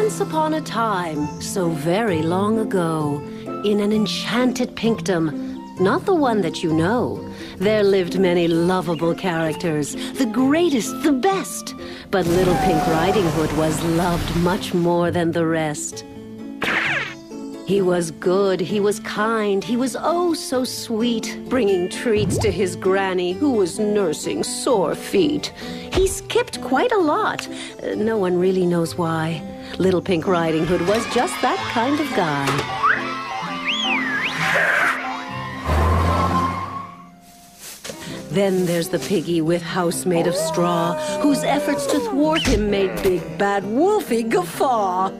Once upon a time, so very long ago, in an enchanted Pinkdom, not the one that you know, there lived many lovable characters, the greatest, the best. But Little Pink Riding Hood was loved much more than the rest. He was good, he was kind, he was oh so sweet, bringing treats to his granny who was nursing sore feet. He skipped quite a lot. No one really knows why. Little Pink Riding Hood was just that kind of guy. Then there's the piggy with house made of straw, whose efforts to thwart him made Big Bad Wolfie guffaw.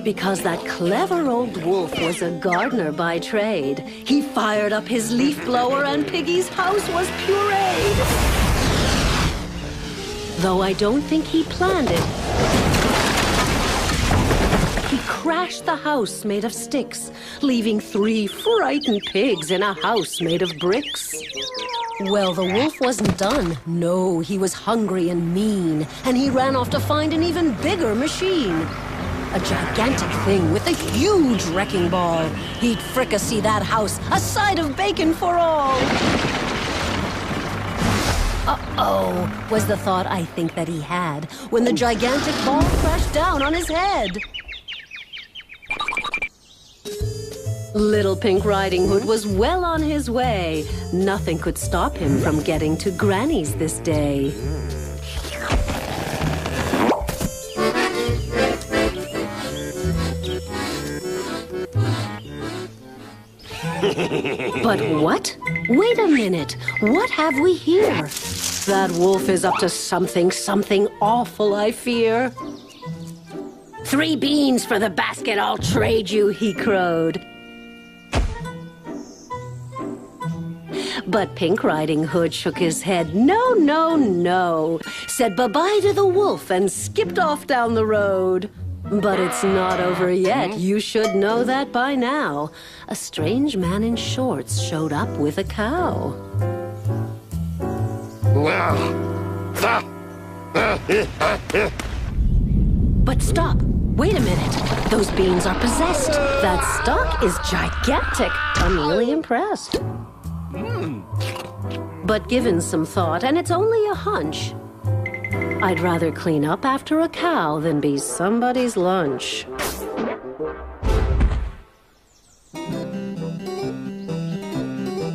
Because that clever old wolf was a gardener by trade, he fired up his leaf blower and Piggy's house was pureed. Though I don't think he planned it, he crashed the house made of sticks, leaving 3 frightened pigs in a house made of bricks. Well, the wolf wasn't done. No, he was hungry and mean, and he ran off to find an even bigger machine. A gigantic thing with a huge wrecking ball. He'd fricassee that house, a side of bacon for all. Uh-oh, was the thought I think that he had when the gigantic ball crashed down on his head. Little Pink Riding Hood was well on his way. Nothing could stop him from getting to Granny's this day. But what? Wait a minute. What have we here? That wolf is up to something awful, I fear. 3 beans for the basket I'll trade you, he crowed. But Pink Riding Hood shook his head. No, no, no. Said bye-bye to the wolf and skipped off down the road. But it's not over yet. You should know that by now. A strange man in shorts showed up with a cow. But stop. Wait a minute. Those beans are possessed. That stalk is gigantic. I'm really impressed. But given some thought, and it's only a hunch, I'd rather clean up after a cow than be somebody's lunch.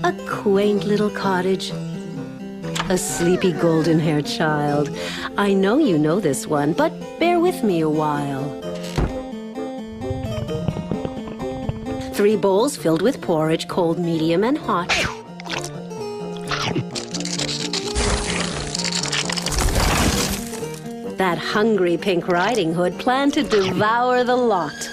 A quaint little cottage. A sleepy golden-haired child. I know you know this one, but bear with me a while. 3 bowls filled with porridge, cold, medium, and hot. That hungry Pink Riding Hood planned to devour the lot.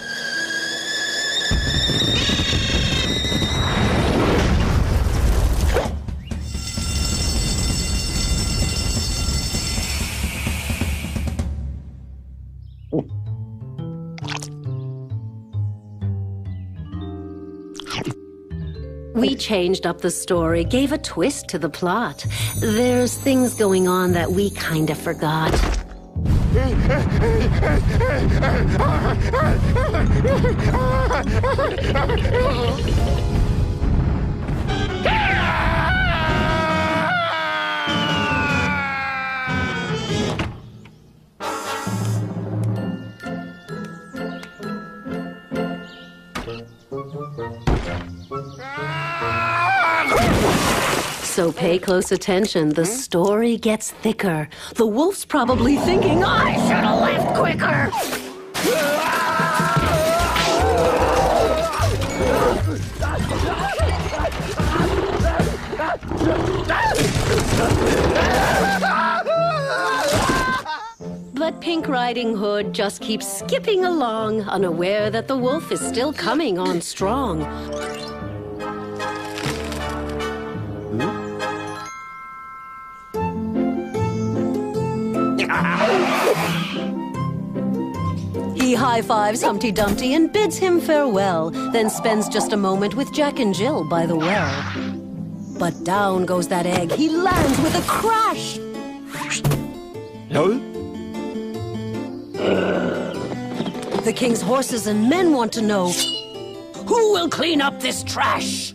We changed up the story, gave a twist to the plot. There's things going on that we kinda forgot. So pay close attention, the story gets thicker. The wolf's probably thinking, I should have left quicker! But Pink Riding Hood just keeps skipping along, unaware that the wolf is still coming on strong. He high-fives Humpty Dumpty and bids him farewell, then spends just a moment with Jack and Jill by the well. But down goes that egg. He lands with a crash. The king's horses and men want to know, who will clean up this trash?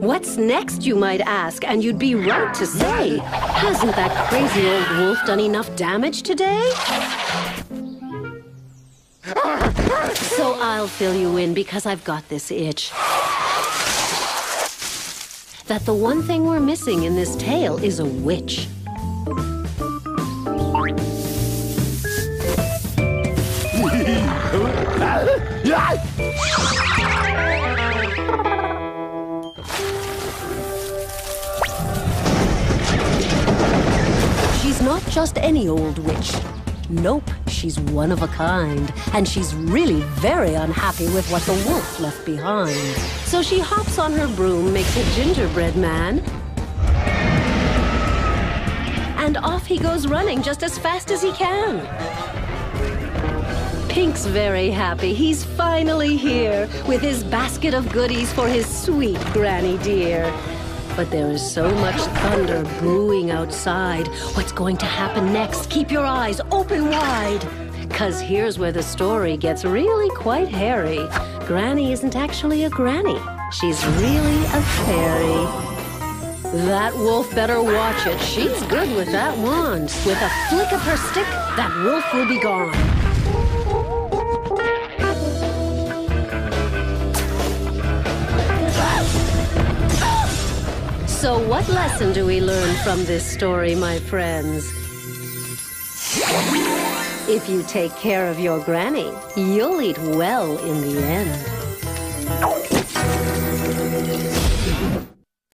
What's next, you might ask, and you'd be right to say. Hasn't that crazy old wolf done enough damage today? So I'll fill you in because I've got this itch. That the one thing we're missing in this tale is a witch. She's not just any old witch. Nope, she's one of a kind, and she's really very unhappy with what the wolf left behind. So she hops on her broom, makes a gingerbread man, and off he goes running just as fast as he can. Pink's very happy. He's finally here with his basket of goodies for his sweet granny dear. But there is so much thunder brewing outside. What's going to happen next? Keep your eyes open wide. 'Cause here's where the story gets really quite hairy. Granny isn't actually a granny. She's really a fairy. That wolf better watch it. She's good with that wand. With a flick of her stick, that wolf will be gone. So what lesson do we learn from this story, my friends? If you take care of your granny, you'll eat well in the end.